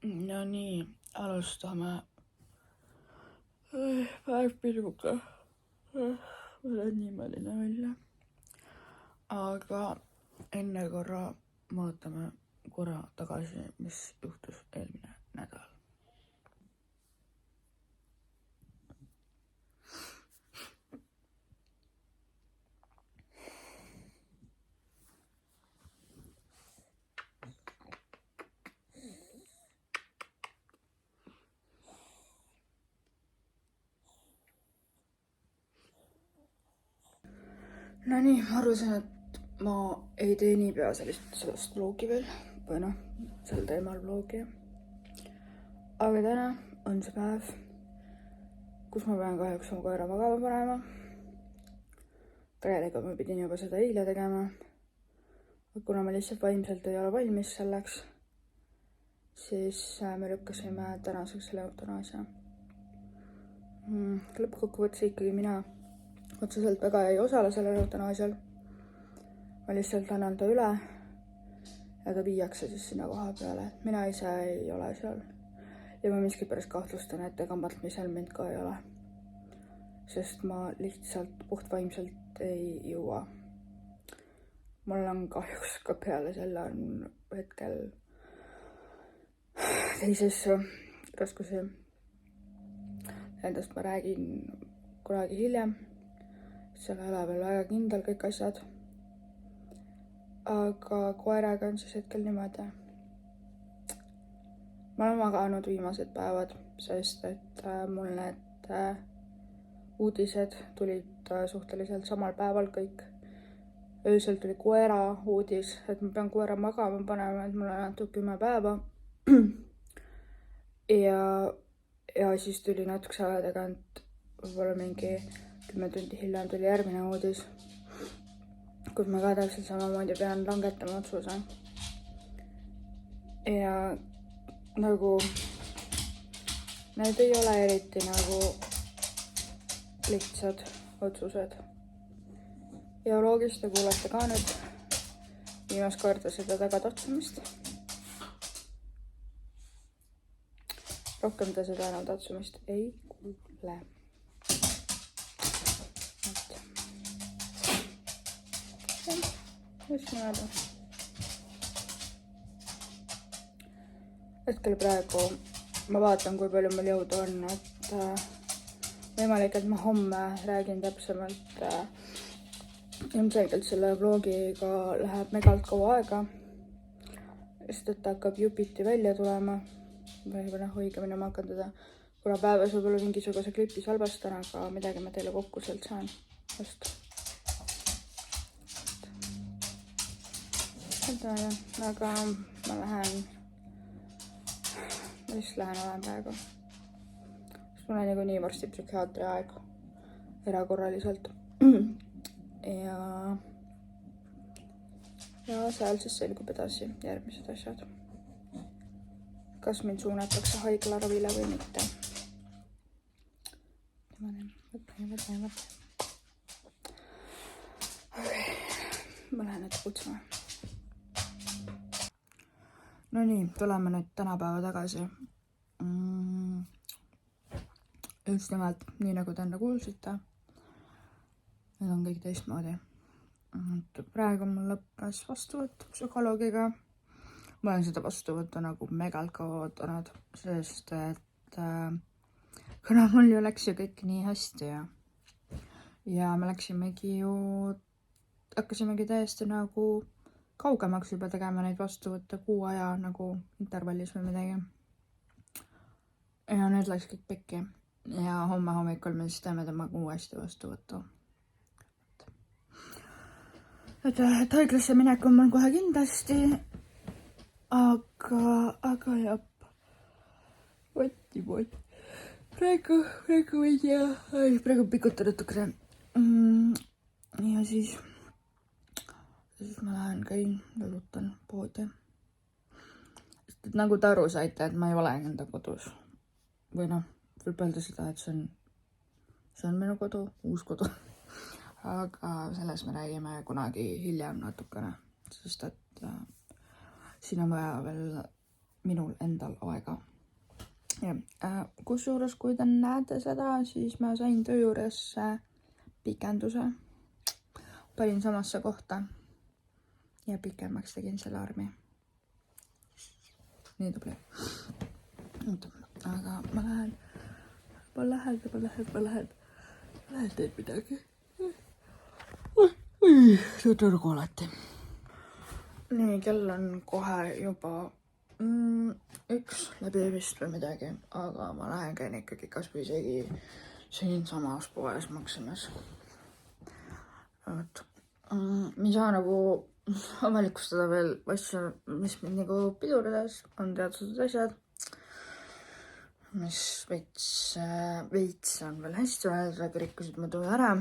No nii, alustame päevpilguga. Ma olen nimeline välja. Aga enne korra vaatame korra tagasi, mis juhtus eelmine nädal. No nii, ma arvasin, et ma ei tee niipea sellest vlogi veel, või noh, sel teemal vlogi. Aga täna on see päev, kus ma pean kahjuks oma koera magama panema. Tegelikult ma pidin juba seda eile tegema. Kuna ma lihtsalt vaimselt ei ole valmis selleks, siis me lükkasime tänaseks selle eutanaasia. Lõppkokkuvõttes ikkagi mina otseselt väga ei osale sellel eutanaasial. Ma lihtsalt annan ta üle ja ta viiakse siis sinna koha peale. Mina ise ei ole seal. Ja ma miskipärast kahtlustan, et ega matmisel mind ka ei ole. Sest ma lihtsalt puhtvaimselt ei jõua. Mul on kahjuks ka peale selle on hetkel teisesse raskusi. Endast ma räägin kunagi hiljem. Seal ei ole veel väga kindel kõik asjad. Aga koeraga on siis hetkel niimoodi. Ma olen maganud viimased päevad, sest et mul need uudised tulid suhteliselt samal päeval kõik. Öösel tuli koera uudis, et ma pean koera magama panema, et mul on antud 10 päeva. Ja siis tuli natukese aja tagant, võib-olla mingi 10 tundi hiljem tuli järgmine uudis, kus ma ka täpselt samamoodi pean langetama otsuse. Ja nagu need ei ole eriti nagu lihtsad otsused. Ja loogist te kuulete ka nüüd viimast korda seda tagatatsumist. Rohkem te seda enam tatsumist ei kuule. Just niimoodi. Hetkel praegu ma vaatan, kui palju mul jõudu on, et võimalik, et ma homme räägin täpsemalt. Ilmselgelt selle vlogiga läheb megalt kaua aega, sest et ta hakkab jupiti välja tulema. Või õigemini ma hakkan teda, kuna päevas võib-olla mingisuguse klipi salvestan, aga midagi ma teile kokku sealt saan. Just. Aga ma lähen olen praegu. Sest mul on nagu nii varsti psühhiaatri aeg erakorraliselt. Ja seal siis selgub edasi järgmised asjad. Kas mind suunatakse haiglaravile või mitte. Mõtlen. Okay. Ma lähen nüüd kutsuma. No nii, tuleme nüüd tänapäeva tagasi. Just nimelt, nii nagu te enne kuulsite. Need on kõik teistmoodi. Praegu mul lõppes vastuvõtt psühholoogiga. Ma olen seda vastuvõttu nagu megalt kaua ootanud, sest et kuna mul ju läks ju kõik nii hästi ja me hakkasimegi täiesti nagu kaugemaks juba tegema neid vastuvõtte 6 aja nagu intervallis või midagi. Ja nüüd läks kõik pekki. Ja homme hommikul me siis teeme temaga uuesti vastuvõttu. Et haiglasse minek on mul kohe kindlasti. Aga japp. Vot. Praegu ei tea. Praegu pikutan natukene. Ja siis ma lähen käin, lõlutan poodi. Sest et nagu te aru saite, et ma ei ole enda kodus. Või noh, võib öelda seda, et see on minu kodu, uus kodu. Aga selles me räägime kunagi hiljem natukene. Sest et siin on vaja veel minul endal aega. Kusjuures, kui te näete seda, siis ma sain töö juures pikenduse. Panin samasse kohta ja pikemaks tegin selle armi. Nii tubli. Aga ma lähen teed midagi. See on nagu alati. Nii, kell on kohe juba 1 läbi vist või midagi, aga ma lähen käin ikkagi kasvõi isegi siin samas poes maksimas. Ma ei saa nagu avalikustada veel asju, mis mind nagu pidurdas, on teatud asjad, mis veits on veel hästi öelda, aga rikkusid mu töö ära.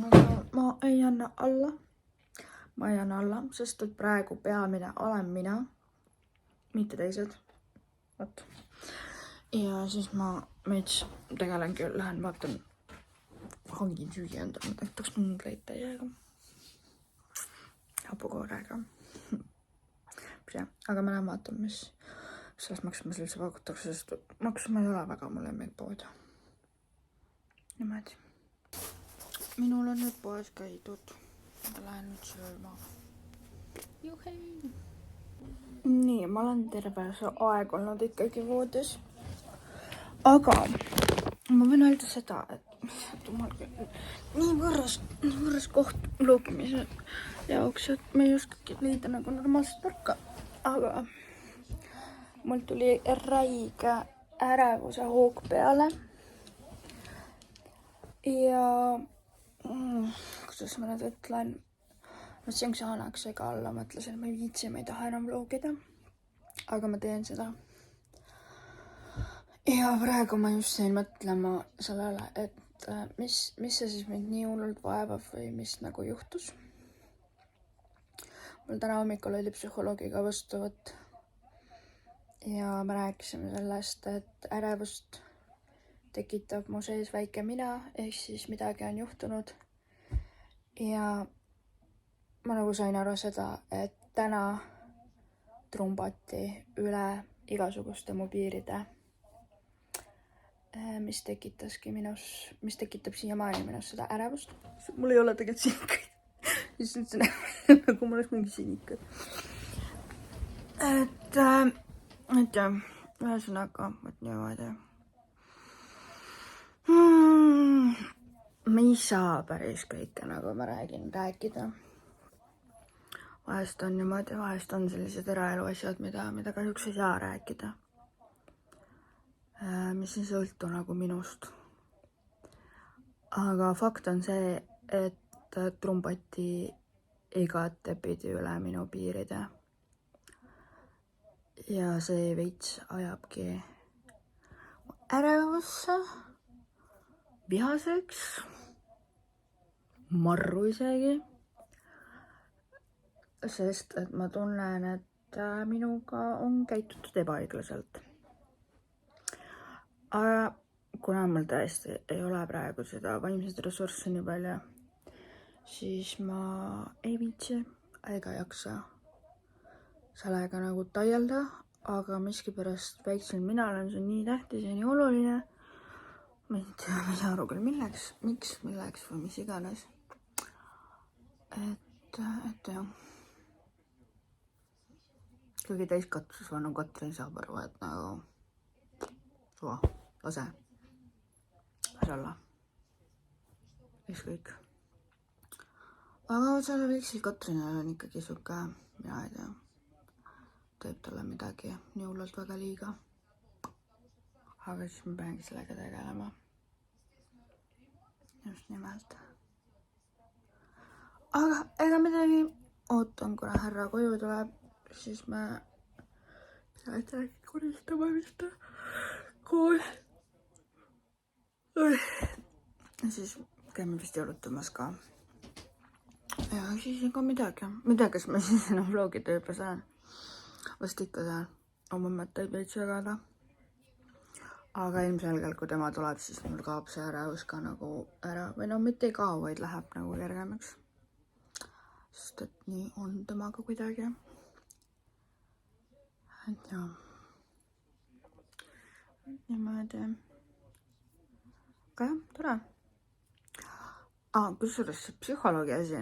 Aga ma ei anna alla, sest et praegu peamine olen mina, mitte teised. Võt. Ja siis ma meits tegelengi, lähen vaatan, hangin süüa endale, tahaks nundleid täiega. Hapukoorega. Aga ma lähen vaatan, mis selles Maximas üldse pakutakse, sest Maximas ei ole väga mu lemmikpood. Niimoodi. Minul on nüüd poes käidud. Ma lähen nüüd sööma. Juhei! Nii, ma olen terve see aeg olnud ikkagi voodis. Aga ma võin öelda seda, et nii võrras koht loogimise jaoks, et ma ei oskagi leida nagu normaalset nurka. Aga mul tuli räige ärevuse hoog peale. Ja kuidas ma nüüd ütlen, mõtlesin saanaksega alla, mõtlesin, et ma ei viitsi, ma ei taha enam vlogida. Aga ma teen seda. Ja praegu ma just sain mõtlema sellele, et mis see siis mind nii hullult vaevab või mis nagu juhtus. Mul täna hommikul oli psühholoogiga vastuvõtt ja me rääkisime sellest, et ärevust tekitab mu sees väike mina, ehk siis midagi on juhtunud. Ja ma nagu sain aru seda, et täna trumbati üle igasuguste mu piiride, mis tekitab siiamaani minus seda ärevust. Mul ei ole tegelikult sinikaid. Siis ütlesin, nagu mul oleks mingi sinikad. Et jah, ühesõnaga, võt niimoodi. Ma ei saa päris kõike, nagu ma rääkida. Vahest on niimoodi, vahest on sellised eraelu asjad, mida kahjuks ei saa rääkida. Mis ei sõltu nagu minust. Aga fakt on see, et trumbati igatepidi üle minu piiride. Ja see veits ajabki ärevusse, vihaseks, marru isegi. Sest et ma tunnen, et minuga on käitutud ebaõiglaselt. Aga kuna mul tõesti ei ole praegu seda vaimset ressurssi nii palju, siis ma ei viitsi ega jaksa sellega nagu taielda, aga miskipärast väiksel minal on see nii tähtis ja nii oluline. Ma ei saa aru küll milleks või mis iganes. Et jah. Kõige täiskatsus on Katrin saab aru, et nagu suva, lase olla. Ükskõik. Aga selle väiksel Katrinil on ikkagi suke, mina ei tea, teeb talle midagi nii hullult väga liiga. Aga siis ma peangi sellega tegelema. Just nimelt. Aga ega midagi ootan, kuna härra koju tuleb, siis me peame koristama vist koos. Ja siis käime vist jõulutamas ka. Ja siis ega midagi. Ma ei tea, kas ma siis enam vlogida juba saan. Vast ikka saan oma mõtteid veits jagada. Aga ilmselgelt, kui tema tuleb, siis mul kaob see ärevus ka nagu ära. Või no mitte ei kao, vaid läheb nagu kergemaks. Sest et nii on temaga kuidagi. et jah. Niimoodi. Aga jah, tore. Kusjuures see psühholoogi asi.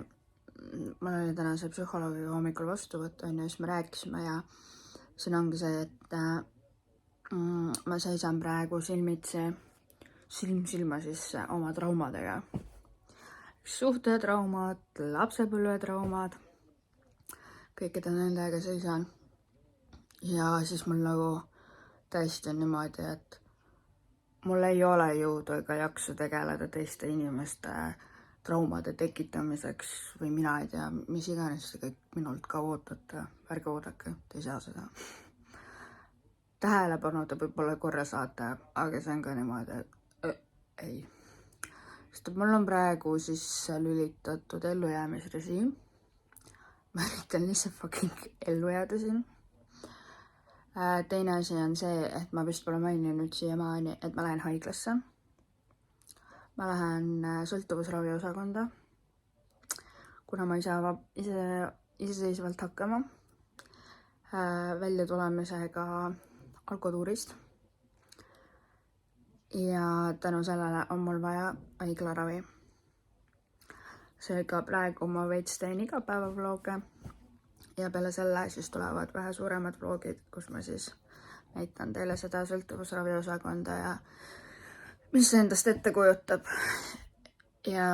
Mul oli täna see psühholoogiga hommikul vastuvõtt, ja siis me rääkisime ja siin ongi see, et ma seisan praegu silmitsi silm silma sisse oma traumadega. Suhtetraumad, lapsepõlvetraumad, kõikide nendega seisan. Ja siis mul nagu tõesti on niimoodi, et mul ei ole jõudu ega jaksu tegeleda teiste inimeste traumade tekitamiseks või mina ei tea, mis iganes te kõik minult ka ootate. Ärge oodake, te ei saa seda. Tähelepanu te võib-olla korra saate, aga see on ka niimoodi, et ei. Sest mul on praegu siis lülitatud ellujäämisrežiim. Ma üritan lihtsalt fucking ellu jääda siin. Teine asi on see, et ma vist pole maininud siiamaani, et ma lähen haiglasse. Ma lähen sõltuvusravi osakonda, kuna ma ei saa iseseisvalt hakkama välja tulemisega alkotuurist. Ja tänu sellele on mul vaja haiglaravi. Seega praegu ma veits teen igapäevavlooge ja peale selle siis tulevad vähe suuremad vloogid, kus ma siis näitan teile seda sõltuvusravi osakonda ja mis see endast ette kujutab. Ja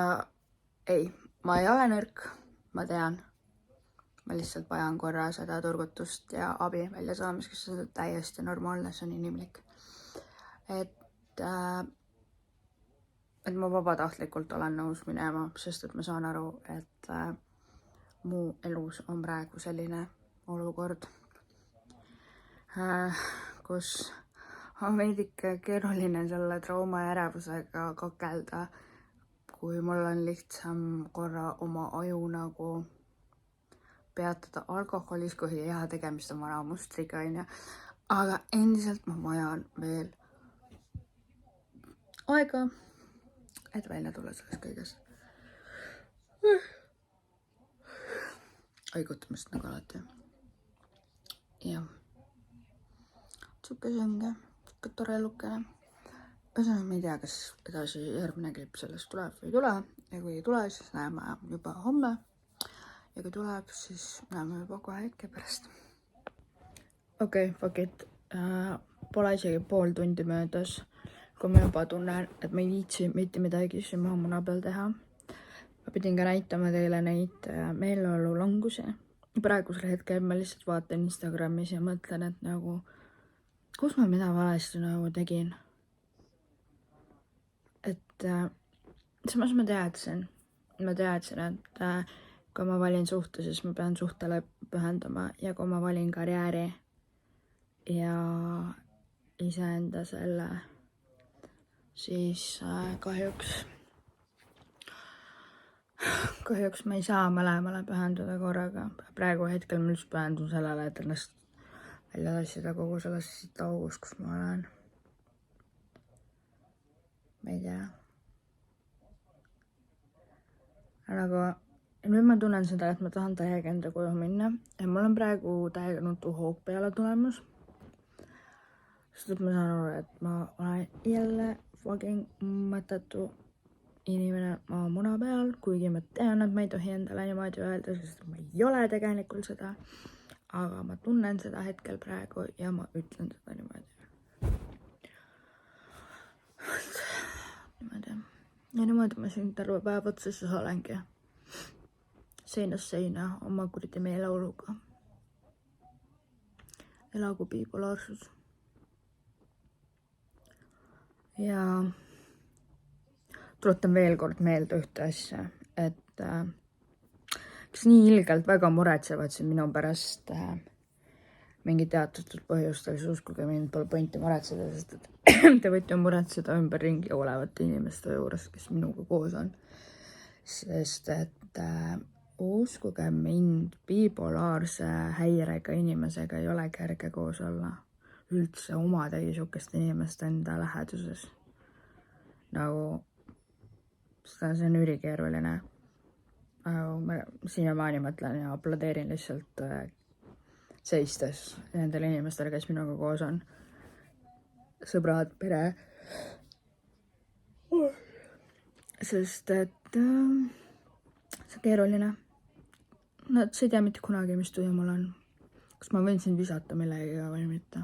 ei, ma ei ole nõrk, ma tean. Ma lihtsalt vajan korra seda turgutust ja abi välja saamiseks, see on täiesti normaalne, see on inimlik. Et ma vabatahtlikult olen nõus minema, sest et ma saan aru, et mu elus on praegu selline olukord, kus on veidike keeruline selle trauma ja ärevusega kakelda, kui mul on lihtsam korra oma aju nagu peatada alkoholis, kui hea tegemist on vana mustriga, onju. Aga endiselt ma vajan veel aega, et välja tulla sellest kõigest. Haigutamist nagu alati. Jah. Siuke see ongi. Tore lukene. Ühesõnaga, ma ei tea, kas edasi järgmine klipp sellest tuleb või ei tule. Ja kui ei tule, siis näeme juba homme. Ja kui tuleb, siis näeme juba kohe hetke pärast. Okei, fuck it. Pole isegi pool tundi möödas, kui ma juba tunnen, et ma ei viitsi mitte midagi siin maha muna peal teha. Ma pidin ka näitama teile neid meeleolu langusi. Praegusel hetkel ma lihtsalt vaatan Instagramis ja mõtlen, et nagu kus ma mida valesti nagu tegin. Et samas ma teadsin, et kui ma valin suhte, siis ma pean suhtele pühendama ja kui ma valin karjääri ja iseenda selle, siis kahjuks ma ei saa mõlemale pühenduda korraga. Praegu hetkel ma just pühendun sellele, et ennast välja tassida kogu sellest august, kus ma olen. Ma ei tea. Aga nüüd ma tunnen seda, et ma tahan täiega enda koju minna. Ja mul on praegu täiega nutu hoog peale tulemus. Sest et ma saan aru, et ma olen jälle fucking mõttetu inimene maa muna peal, kuigi ma tean, et ma ei tohi endale niimoodi öelda, sest ma ei ole tegelikult seda. Aga ma tunnen seda hetkel praegu ja ma ütlen seda niimoodi. Ja niimoodi ma siin terve päev otsesses olengi. Seinast seina oma kuradi meeleoluga. Elagu bipolaarsus. Ja tuletan veel kord meelde ühte asja, et kes nii ilgelt väga muretsevad siin minu pärast mingi teatud põhjustel, siis uskuge mind, pole pointi muretseda, sest et te võite muretseda ümberringi olevate inimeste juures, kes minuga koos on. Sest et uskuge mind, bipolaarse häirega inimesega ei ole kerge koos olla. Üldse omadagi sihukest inimest enda läheduses. Nagu, see on ülikeeruline. Ma siiamaani mõtlen ja aplodeerin lihtsalt seistes nendele inimestele, kes minuga koos on. Sõbrad, pere. Sest et see keeruline. Nad sa ei tea mitte kunagi, mis tuju mul on. Kas ma võin sind visata millegiga või mitte.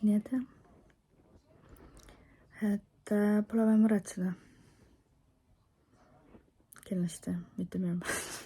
Nii et jah. Et pole vaja muretseda. Kindlasti, mitte minu pärast.